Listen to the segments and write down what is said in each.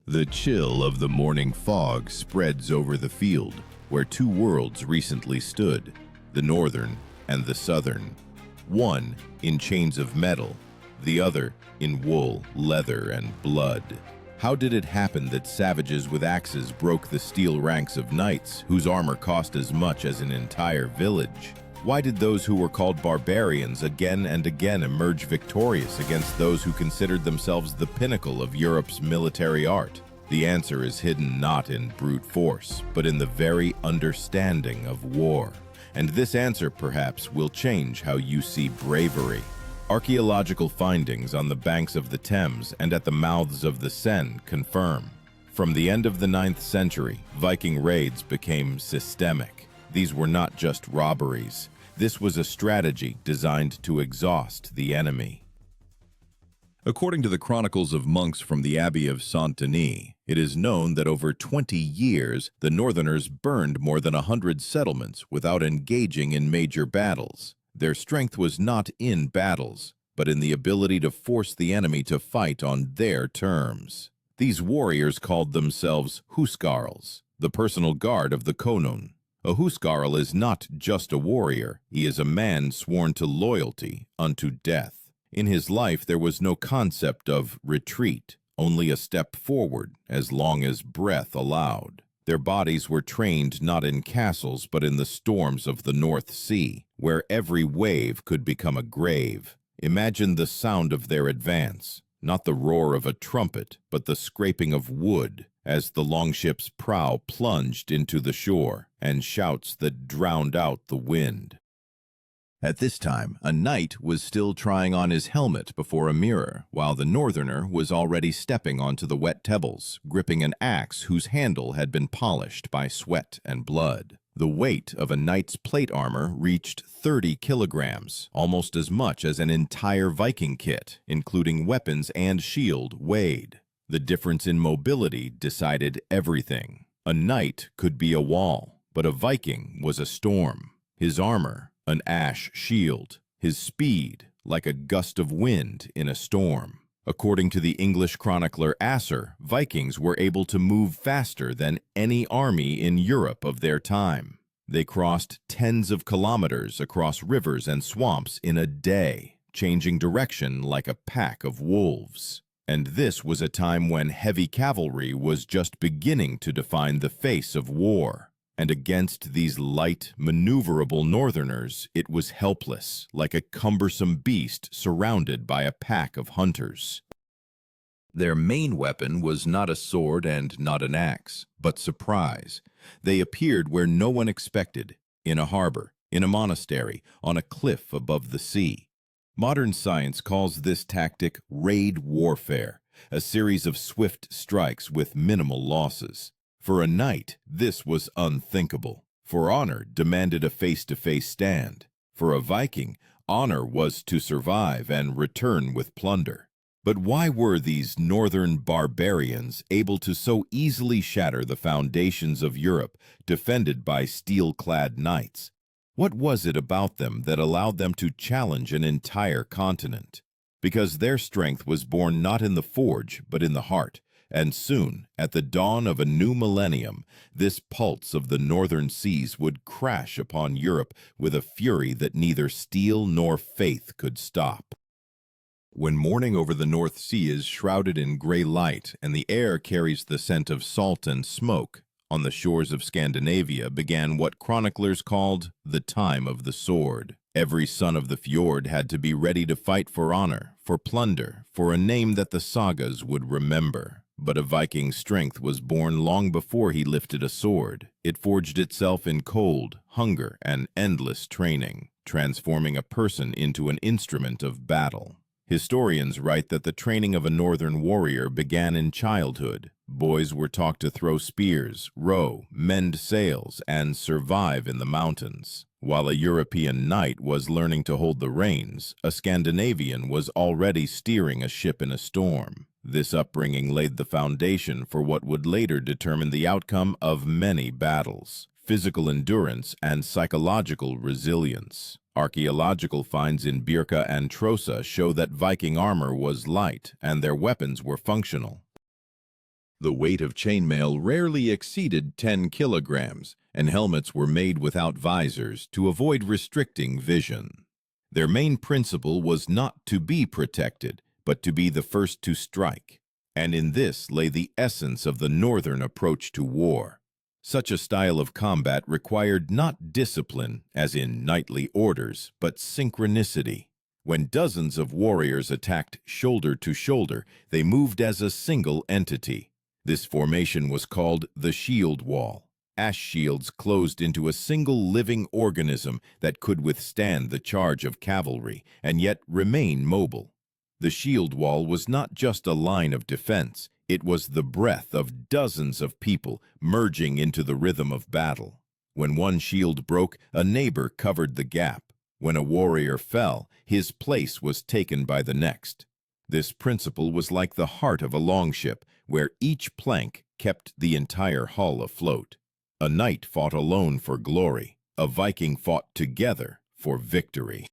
The chill of the morning fog spreads over the field where two worlds recently stood, the northern and the southern. One in chains of metal, the other in wool, leather, and blood. How did it happen that savages with axes broke the steel ranks of knights whose armor cost as much as an entire village? Why did those who were called barbarians again and again emerge victorious against those who considered themselves the pinnacle of Europe's military art? The answer is hidden not in brute force, but in the very understanding of war. And this answer, perhaps, will change how you see bravery. Archaeological findings on the banks of the Thames and at the mouths of the Seine confirm. From the end of the 9th century, Viking raids became systemic. These were not just robberies. This was a strategy designed to exhaust the enemy. According to the chronicles of monks from the Abbey of Saint-Denis, it is known that over 20 years the Northerners burned more than 100 settlements without engaging in major battles. Their strength was not in battles, but in the ability to force the enemy to fight on their terms. These warriors called themselves huskarls, the personal guard of the konung. A huskarl is not just a warrior, he is a man sworn to loyalty unto death. In his life there was no concept of retreat, only a step forward as long as breath allowed. Their bodies were trained not in castles but in the storms of the North Sea, where every wave could become a grave. Imagine the sound of their advance, not the roar of a trumpet, but the scraping of wood, as the longship's prow plunged into the shore, and shouts that drowned out the wind. At this time, a knight was still trying on his helmet before a mirror, while the northerner was already stepping onto the wet pebbles, gripping an axe whose handle had been polished by sweat and blood. The weight of a knight's plate armor reached 30 kilograms, almost as much as an entire Viking kit, including weapons and shield, weighed. The difference in mobility decided everything. A knight could be a wall, but a Viking was a storm. His armor, an ash shield. His speed, like a gust of wind in a storm. According to the English chronicler Asser, Vikings were able to move faster than any army in Europe of their time. They crossed tens of kilometers across rivers and swamps in a day, changing direction like a pack of wolves. And this was a time when heavy cavalry was just beginning to define the face of war. And against these light, maneuverable northerners, it was helpless, like a cumbersome beast surrounded by a pack of hunters. Their main weapon was not a sword and not an axe, but surprise. They appeared where no one expected, in a harbor, in a monastery, on a cliff above the sea. Modern science calls this tactic raid warfare, a series of swift strikes with minimal losses. For a knight, this was unthinkable, for honor demanded a face-to-face stand. For a Viking, honor was to survive and return with plunder. But why were these northern barbarians able to so easily shatter the foundations of Europe, defended by steel-clad knights? What was it about them that allowed them to challenge an entire continent? Because their strength was born not in the forge, but in the heart. And soon, at the dawn of a new millennium, this pulse of the northern seas would crash upon Europe with a fury that neither steel nor faith could stop. When morning over the North Sea is shrouded in gray light and the air carries the scent of salt and smoke, on the shores of Scandinavia began what chroniclers called the time of the sword. Every son of the fjord had to be ready to fight for honor, for plunder, for a name that the sagas would remember. But a Viking's strength was born long before he lifted a sword. It forged itself in cold, hunger, and endless training, transforming a person into an instrument of battle. Historians write that the training of a northern warrior began in childhood. Boys were taught to throw spears, row, mend sails, and survive in the mountains. While a European knight was learning to hold the reins, a Scandinavian was already steering a ship in a storm. This upbringing laid the foundation for what would later determine the outcome of many battles: physical endurance and psychological resilience. Archaeological finds in Birka and Trosa show that Viking armor was light and their weapons were functional. The weight of chainmail rarely exceeded 10 kilograms, and helmets were made without visors to avoid restricting vision. Their main principle was not to be protected, but to be the first to strike. And in this lay the essence of the northern approach to war. Such a style of combat required not discipline, as in knightly orders, but synchronicity. When dozens of warriors attacked shoulder to shoulder, they moved as a single entity. This formation was called the shield wall. Ash shields closed into a single living organism that could withstand the charge of cavalry and yet remain mobile. The shield wall was not just a line of defense, it was the breath of dozens of people merging into the rhythm of battle. When one shield broke, a neighbor covered the gap. When a warrior fell, his place was taken by the next. This principle was like the heart of a longship, where each plank kept the entire hull afloat. A knight fought alone for glory, a Viking fought together for victory.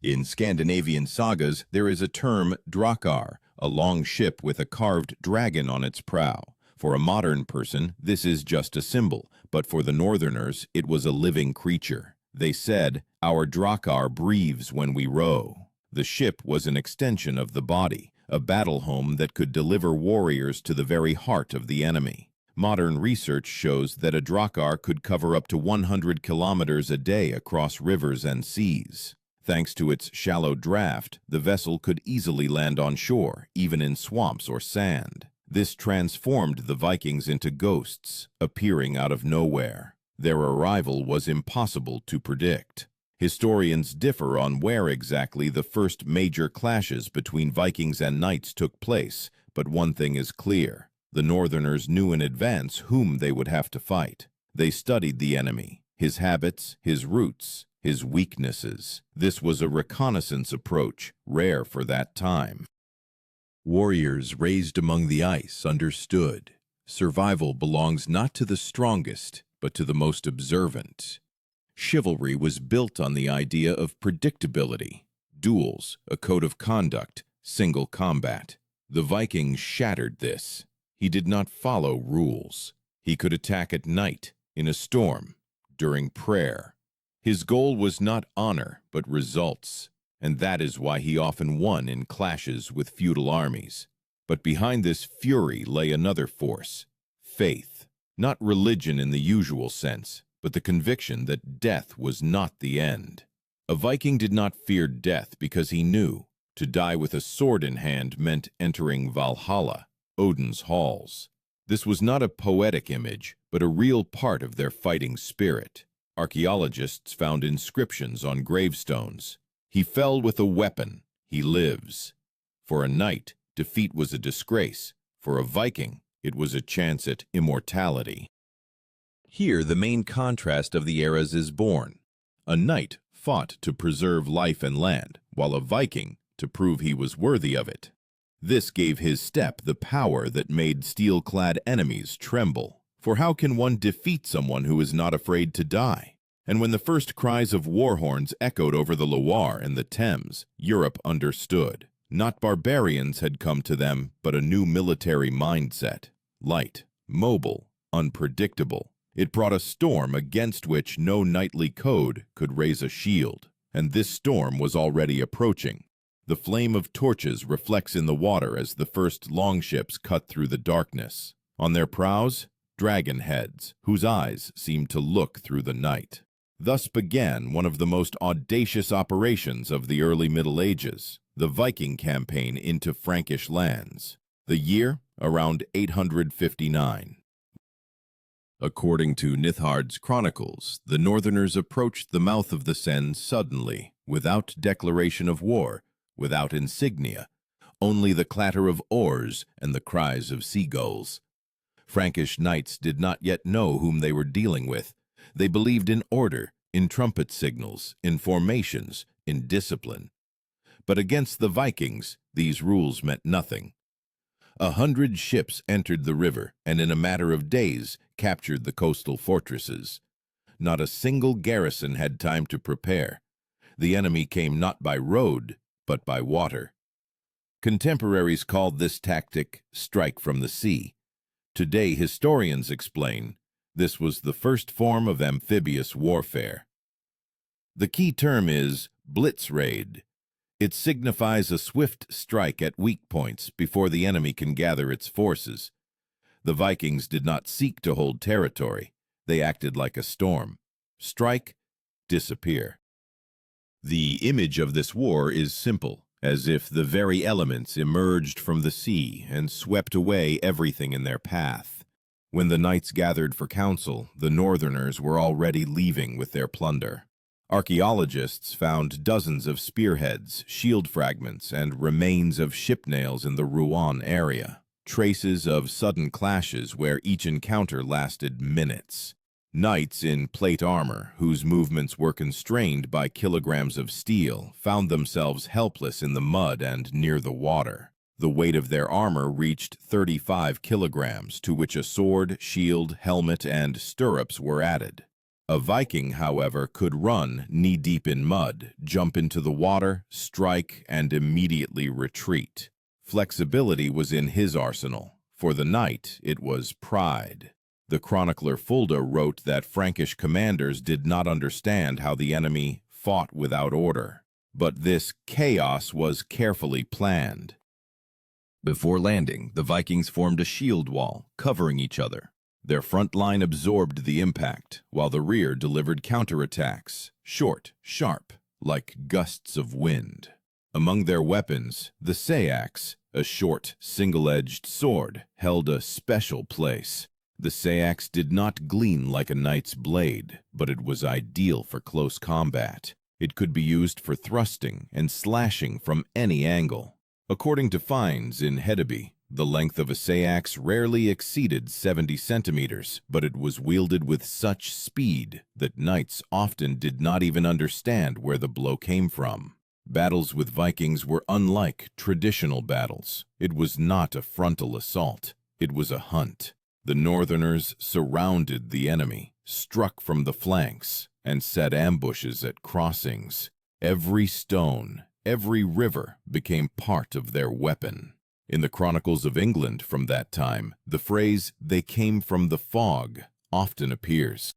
In Scandinavian sagas, there is a term drakar, a long ship with a carved dragon on its prow. For a modern person, this is just a symbol, but for the Northerners, it was a living creature. They said, "Our drakar breathes when we row." The ship was an extension of the body, a battle home that could deliver warriors to the very heart of the enemy. Modern research shows that a drakar could cover up to 100 kilometers a day across rivers and seas. Thanks to its shallow draft, the vessel could easily land on shore, even in swamps or sand. This transformed the Vikings into ghosts, appearing out of nowhere. Their arrival was impossible to predict. Historians differ on where exactly the first major clashes between Vikings and knights took place, but one thing is clear. The Northerners knew in advance whom they would have to fight. They studied the enemy, his habits, his routes, his weaknesses. This was a reconnaissance approach, rare for that time. Warriors raised among the ice understood. Survival belongs not to the strongest, but to the most observant. Chivalry was built on the idea of predictability, duels, a code of conduct, single combat. The Vikings shattered this. He did not follow rules. He could attack at night, in a storm, during prayer. His goal was not honor, but results, and that is why he often won in clashes with feudal armies. But behind this fury lay another force, faith. Not religion in the usual sense, but the conviction that death was not the end. A Viking did not fear death because he knew to die with a sword in hand meant entering Valhalla, Odin's halls. This was not a poetic image, but a real part of their fighting spirit. Archaeologists found inscriptions on gravestones. He fell with a weapon, he lives. For a knight, defeat was a disgrace. For a Viking, it was a chance at immortality. Here the main contrast of the eras is born. A knight fought to preserve life and land, while a Viking to prove he was worthy of it. This gave his step the power that made steel-clad enemies tremble. For how can one defeat someone who is not afraid to die? And when the first cries of war horns echoed over the Loire and the Thames, Europe understood. Not barbarians had come to them, but a new military mindset. Light, mobile, unpredictable. It brought a storm against which no knightly code could raise a shield. And this storm was already approaching. The flame of torches reflects in the water as the first longships cut through the darkness. On their prows, dragon heads, whose eyes seemed to look through the night. Thus began one of the most audacious operations of the early Middle Ages, the Viking campaign into Frankish lands. The year, around 859. According to Nithard's chronicles, the Northerners approached the mouth of the Seine suddenly, without declaration of war, without insignia, only the clatter of oars and the cries of seagulls. Frankish knights did not yet know whom they were dealing with. They believed in order, in trumpet signals, in formations, in discipline. But against the Vikings, these rules meant nothing. 100 ships entered the river, and in a matter of days captured the coastal fortresses. Not a single garrison had time to prepare. The enemy came not by road, but by water. Contemporaries called this tactic "strike from the sea," Today, historians explain this was the first form of amphibious warfare. The key term is blitz raid. It signifies a swift strike at weak points before the enemy can gather its forces. The Vikings did not seek to hold territory. They acted like a storm. Strike, disappear. The image of this war is simple, as if the very elements emerged from the sea and swept away everything in their path. When the knights gathered for council, the Northerners were already leaving with their plunder. Archaeologists found dozens of spearheads, shield fragments, and remains of ship nails in the Rouen area, traces of sudden clashes where each encounter lasted minutes. Knights in plate armor, whose movements were constrained by kilograms of steel, found themselves helpless in the mud and near the water. The weight of their armor reached 35 kilograms, to which a sword, shield, helmet, and stirrups were added. A Viking, however, could run knee-deep in mud, jump into the water, strike, and immediately retreat. Flexibility was in his arsenal. For the knight, it was pride. The chronicler Fulda wrote that Frankish commanders did not understand how the enemy fought without order. But this chaos was carefully planned. Before landing, the Vikings formed a shield wall, covering each other. Their front line absorbed the impact, while the rear delivered counterattacks, short, sharp, like gusts of wind. Among their weapons, the seax, a short, single-edged sword, held a special place. The seax did not gleam like a knight's blade, but it was ideal for close combat. It could be used for thrusting and slashing from any angle. According to finds in Hedeby, the length of a seax rarely exceeded 70 centimeters, but it was wielded with such speed that knights often did not even understand where the blow came from. Battles with Vikings were unlike traditional battles. It was not a frontal assault. It was a hunt. The Northerners surrounded the enemy, struck from the flanks, and set ambushes at crossings. Every stone, every river became part of their weapon. In the Chronicles of England from that time, the phrase, "they came from the fog," often appears.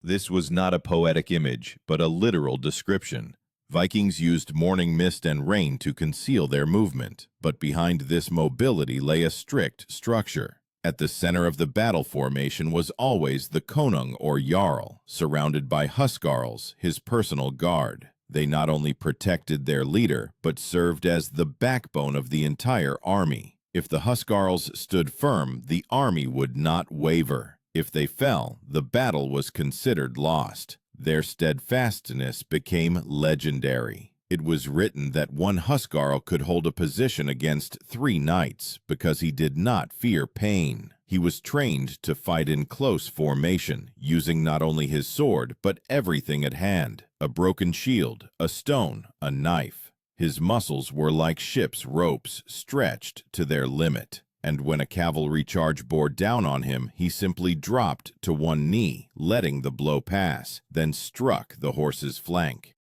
This was not a poetic image, but a literal description. Vikings used morning mist and rain to conceal their movement, but behind this mobility lay a strict structure. At the center of the battle formation was always the konung or jarl, surrounded by huskarls, his personal guard. They not only protected their leader, but served as the backbone of the entire army. If the huskarls stood firm, the army would not waver. If they fell, the battle was considered lost. Their steadfastness became legendary. It was written that one huskarl could hold a position against 3 knights because he did not fear pain. He was trained to fight in close formation, using not only his sword, but everything at hand: a broken shield, a stone, a knife. His muscles were like ship's ropes, stretched to their limit. And when a cavalry charge bore down on him, he simply dropped to one knee, letting the blow pass, then struck the horse's flank.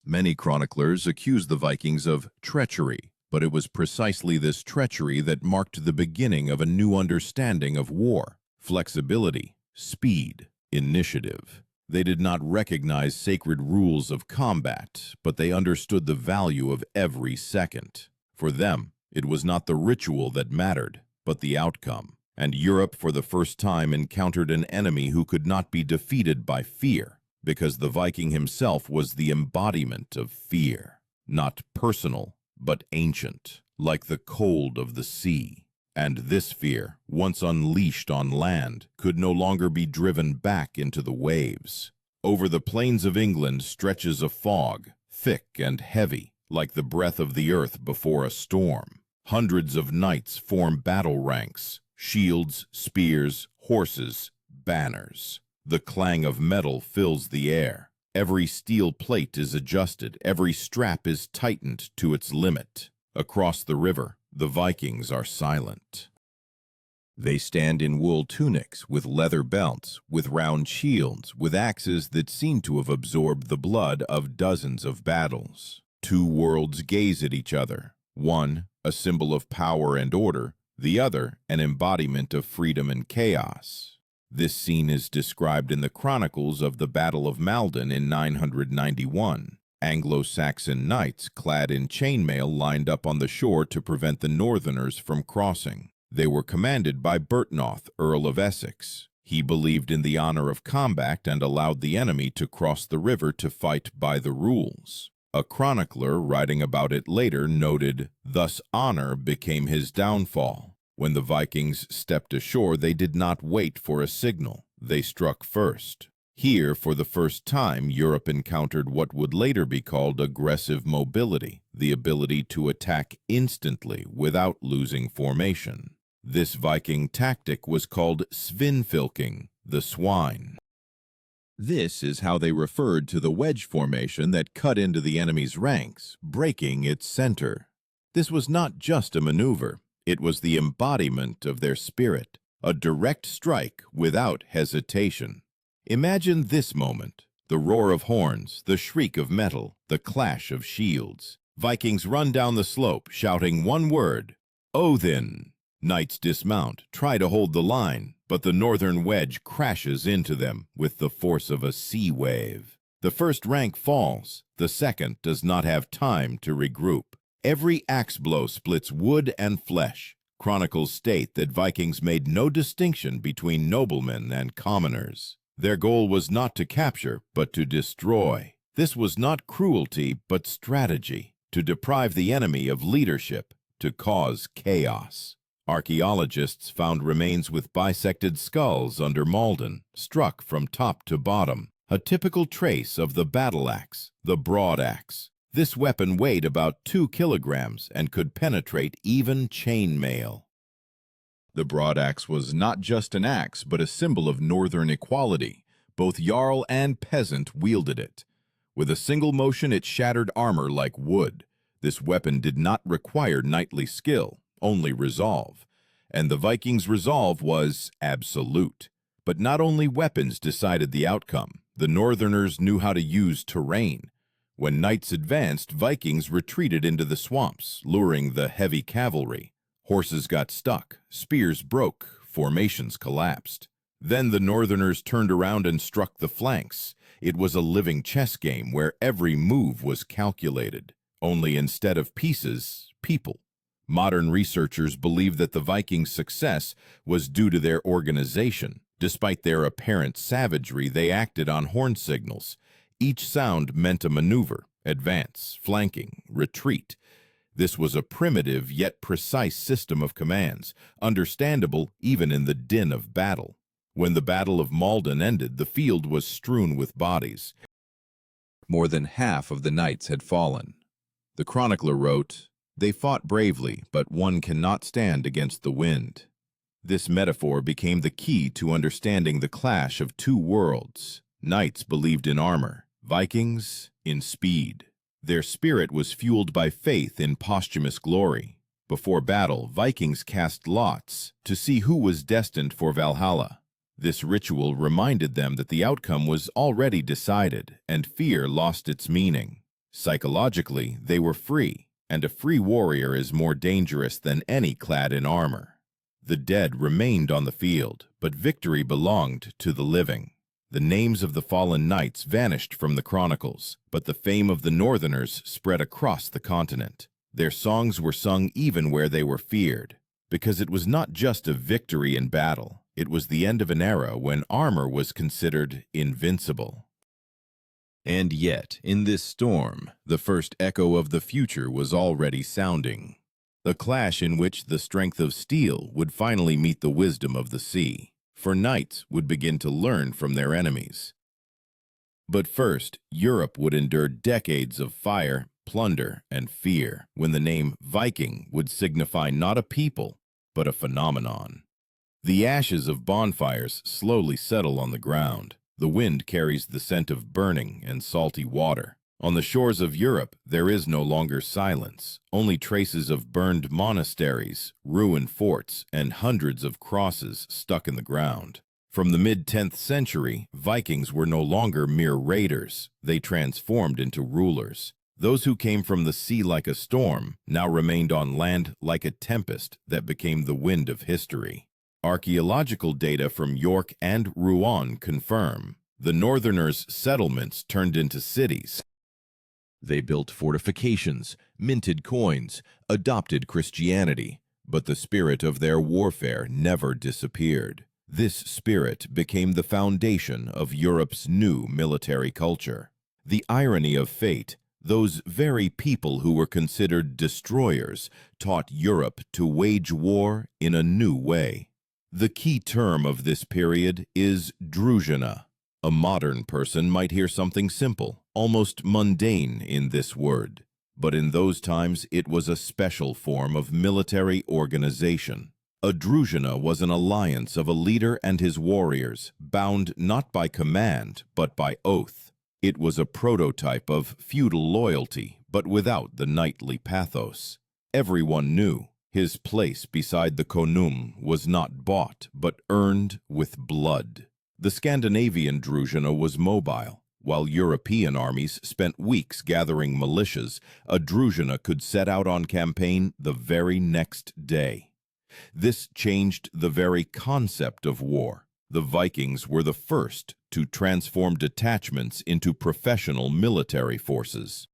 Many chroniclers accuse the Vikings of treachery, but it was precisely this treachery that marked the beginning of a new understanding of war: flexibility, speed, initiative. They did not recognize sacred rules of combat, but they understood the value of every second. For them, it was not the ritual that mattered, but the outcome. And Europe for the first time encountered an enemy who could not be defeated by fear, because the Viking himself was the embodiment of fear, not personal, but ancient, like the cold of the sea. And this fear, once unleashed on land, could no longer be driven back into the waves. Over the plains of England stretches a fog, thick and heavy, like the breath of the earth before a storm. Hundreds of knights form battle ranks: shields, spears, horses, banners. The clang of metal fills the air. Every steel plate is adjusted, every strap is tightened to its limit. Across the river, the Vikings are silent. They stand in wool tunics, with leather belts, with round shields, with axes that seem to have absorbed the blood of dozens of battles. 2 worlds gaze at each other. One, a symbol of power and order; the other an embodiment of freedom and chaos. This scene is described in the chronicles of the Battle of Maldon in 991. Anglo-Saxon knights clad in chainmail lined up on the shore to prevent the northerners from crossing. They were commanded by Bertnoth, Earl of Essex. He believed in the honor of combat and allowed the enemy to cross the river to fight by the rules. A chronicler writing about it later noted, "Thus honor became his downfall. When the Vikings stepped ashore, they did not wait for a signal. They struck first." Here, for the first time, Europe encountered what would later be called aggressive mobility, the ability to attack instantly without losing formation. This Viking tactic was called svinfylking, the swine. This is how they referred to the wedge formation that cut into the enemy's ranks, breaking its center. This was not just a maneuver. It was the embodiment of their spirit, a direct strike without hesitation. Imagine this moment: the roar of horns, the shriek of metal, the clash of shields. Vikings run down the slope, shouting one word, "Odin!" Knights dismount, try to hold the line, but the northern wedge crashes into them with the force of a sea wave. The first rank falls, the second does not have time to regroup. Every axe blow splits wood and flesh. Chronicles state that Vikings made no distinction between noblemen and commoners. Their goal was not to capture, but to destroy. This was not cruelty, but strategy, to deprive the enemy of leadership, to cause chaos. Archaeologists found remains with bisected skulls under Maldon, struck from top to bottom, a typical trace of the battle axe, the broad axe. This weapon weighed about 2 kilograms and could penetrate even chainmail. The broad axe was not just an axe, but a symbol of northern equality. Both jarl and peasant wielded it. With a single motion, it shattered armor like wood. This weapon did not require knightly skill, only resolve. And the Vikings' resolve was absolute. But not only weapons decided the outcome. The northerners knew how to use terrain. When knights advanced, Vikings retreated into the swamps, luring the heavy cavalry. Horses got stuck, spears broke, formations collapsed. Then the northerners turned around and struck the flanks. It was a living chess game where every move was calculated. Only instead of pieces, people. Modern researchers believe that the Vikings' success was due to their organization. Despite their apparent savagery, they acted on horn signals. Each sound meant a maneuver, advance, flanking, retreat. This was a primitive yet precise system of commands, understandable even in the din of battle. When the Battle of Maldon ended, the field was strewn with bodies. More than half of the knights had fallen. The chronicler wrote, "They fought bravely, but one cannot stand against the wind." This metaphor became the key to understanding the clash of two worlds. Knights believed in armor, Vikings in speed. Their spirit was fueled by faith in posthumous glory. Before battle, Vikings cast lots to see who was destined for Valhalla. This ritual reminded them that the outcome was already decided, and fear lost its meaning. Psychologically, they were free, and a free warrior is more dangerous than any clad in armor. The dead remained on the field, but victory belonged to the living. The names of the fallen knights vanished from the chronicles, but the fame of the Northerners spread across the continent. Their songs were sung even where they were feared, because it was not just a victory in battle, it was the end of an era when armor was considered invincible. And yet, in this storm, the first echo of the future was already sounding. A clash in which the strength of steel would finally meet the wisdom of the sea, for knights would begin to learn from their enemies. But first, Europe would endure decades of fire, plunder, and fear, when the name Viking would signify not a people, but a phenomenon. The ashes of bonfires slowly settle on the ground. The wind carries the scent of burning and salty water. On the shores of Europe, there is no longer silence, only traces of burned monasteries, ruined forts, and hundreds of crosses stuck in the ground. From the mid-10th century, Vikings were no longer mere raiders. They transformed into rulers. Those who came from the sea like a storm now remained on land like a tempest that became the wind of history. Archaeological data from York and Rouen confirm the Northerners' settlements turned into cities. They built fortifications, minted coins, adopted Christianity, but the spirit of their warfare never disappeared. This spirit became the foundation of Europe's new military culture. The irony of fate, those very people who were considered destroyers taught Europe to wage war in a new way. The key term of this period is družina. A modern person might hear something simple, almost mundane in this word, but in those times it was a special form of military organization. A družina was an alliance of a leader and his warriors, bound not by command but by oath. It was a prototype of feudal loyalty, but without the knightly pathos. Everyone knew his place beside the konung was not bought, but earned with blood. The Scandinavian družina was mobile. While European armies spent weeks gathering militias, a družina could set out on campaign the very next day. This changed the very concept of war. The Vikings were the first to transform detachments into professional military forces.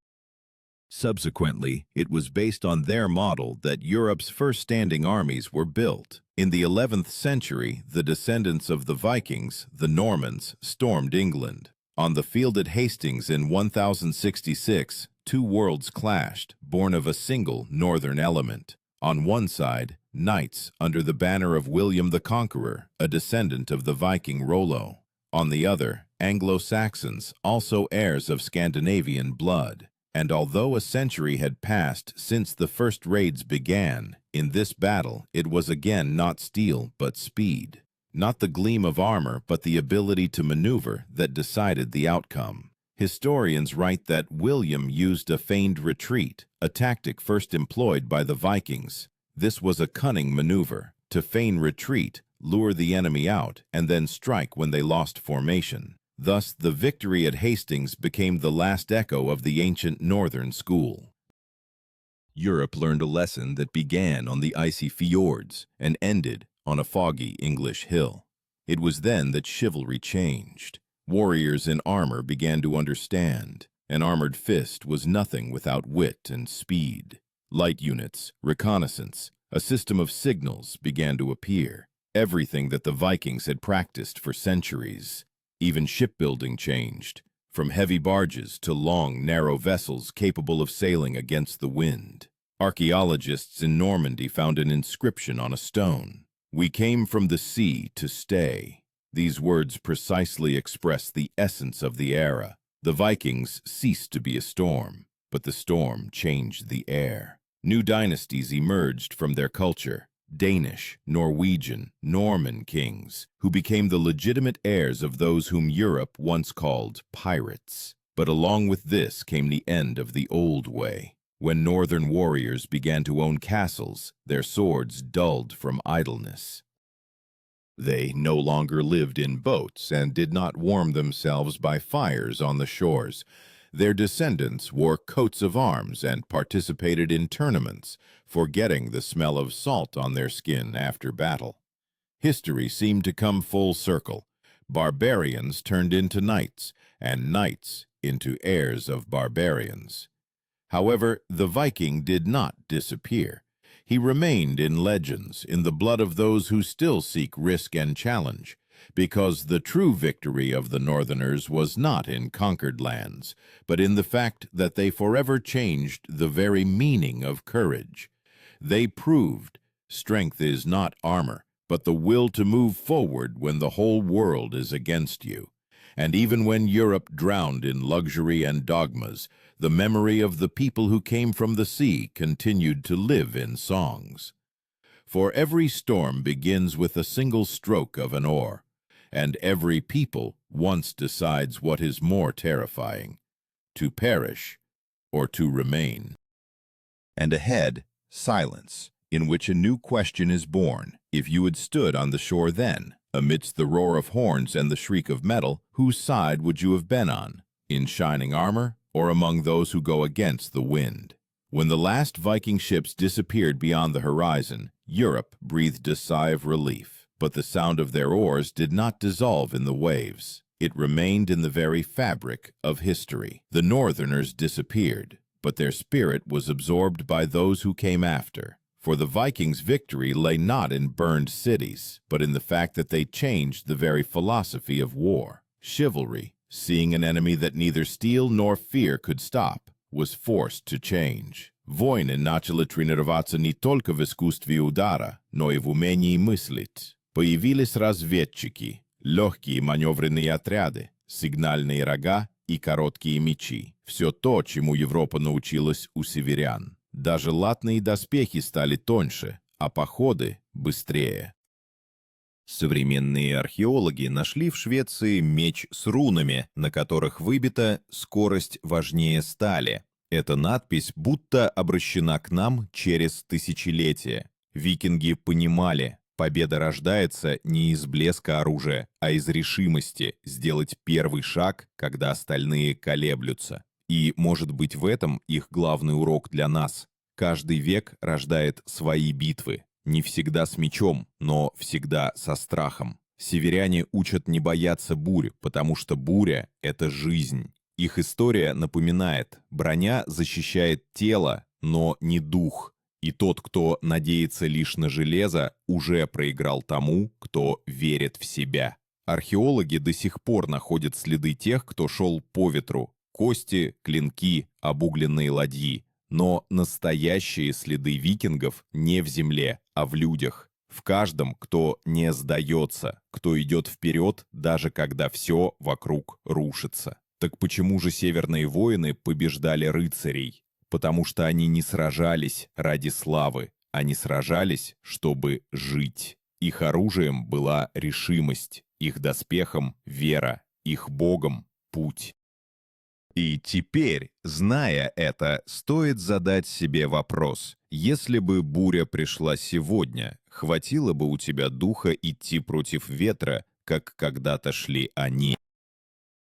Subsequently, it was based on their model that Europe's first standing armies were built. In the 11th century, the descendants of the Vikings, the Normans, stormed England. On the field at Hastings in 1066, two worlds clashed, born of a single northern element. On one side, knights under the banner of William the Conqueror, a descendant of the Viking Rollo. On the other, Anglo-Saxons, also heirs of Scandinavian blood. And although a century had passed since the first raids began, in this battle it was again not steel but speed. Not the gleam of armor but the ability to maneuver that decided the outcome. Historians write that William used a feigned retreat, a tactic first employed by the Vikings. This was a cunning maneuver, to feign retreat, lure the enemy out, and then strike when they lost formation. Thus, the victory at Hastings became the last echo of the ancient northern school. Europe learned a lesson that began on the icy fjords and ended on a foggy English hill. It was then that chivalry changed. Warriors in armor began to understand. An armored fist was nothing without wit and speed. Light units, reconnaissance, a system of signals began to appear. Everything that the Vikings had practiced for centuries. Even shipbuilding changed, from heavy barges to long, narrow vessels capable of sailing against the wind. Archaeologists in Normandy found an inscription on a stone. "We came from the sea to stay." These words precisely express the essence of the era. The Vikings ceased to be a storm, but the storm changed the air. New dynasties emerged from their culture. Danish, Norwegian, Norman kings, who became the legitimate heirs of those whom Europe once called pirates. But along with this came the end of the old way. When northern warriors began to own castles, their swords dulled from idleness. They no longer lived in boats and did not warm themselves by fires on the shores. Their descendants wore coats of arms and participated in tournaments, forgetting the smell of salt on their skin after battle. History seemed to come full circle. Barbarians turned into knights, and knights into heirs of barbarians. However, the Viking did not disappear. He remained in legends, in the blood of those who still seek risk and challenge, because the true victory of the Northerners was not in conquered lands, but in the fact that they forever changed the very meaning of courage. They proved strength is not armor, but the will to move forward when the whole world is against you. And even when Europe drowned in luxury and dogmas, the memory of the people who came from the sea continued to live in songs. For every storm begins with a single stroke of an oar, and every people once decides what is more terrifying, to perish or to remain. And ahead, silence, in which a new question is born. If you had stood on the shore then, amidst the roar of horns and the shriek of metal, whose side would you have been on? In shining armor or among those who go against the wind. When the last Viking ships disappeared beyond the horizon, Europe breathed a sigh of relief. But the sound of their oars did not dissolve in the waves. It remained in the very fabric of history. The Northerners disappeared, but their spirit was absorbed by those who came after. For the Vikings' victory lay not in burned cities, but in the fact that they changed the very philosophy of war. Chivalry, seeing an enemy that neither steel nor fear could stop, was forced to change. Войны начали тренироваться не только в искусстве удара, но и в умении мыслить. Появились разведчики, легкие маневренные отряды, сигнальные рога и короткие мечи. Все то, чему Европа научилась у северян. Даже латные доспехи стали тоньше, а походы быстрее. Современные археологи нашли в Швеции меч с рунами, на которых выбита «скорость важнее стали». Эта надпись будто обращена к нам через тысячелетия. Викинги понимали, победа рождается не из блеска оружия, а из решимости сделать первый шаг, когда остальные колеблются. И, может быть, в этом их главный урок для нас. Каждый век рождает свои битвы. Не всегда с мечом, но всегда со страхом. Северяне учат не бояться бурь, потому что буря — это жизнь. Их история напоминает, броня защищает тело, но не дух. И тот, кто надеется лишь на железо, уже проиграл тому, кто верит в себя. Археологи до сих пор находят следы тех, кто шел по ветру. Кости, клинки, обугленные ладьи. Но настоящие следы викингов не в земле, а в людях. В каждом, кто не сдается, кто идет вперед, даже когда все вокруг рушится. Так почему же северные воины побеждали рыцарей? Потому что они не сражались ради славы, они сражались, чтобы жить. Их оружием была решимость, их доспехом — вера, их богом — путь. И теперь, зная это, стоит задать себе вопрос. Если бы буря пришла сегодня, хватило бы у тебя духа идти против ветра, как когда-то шли они?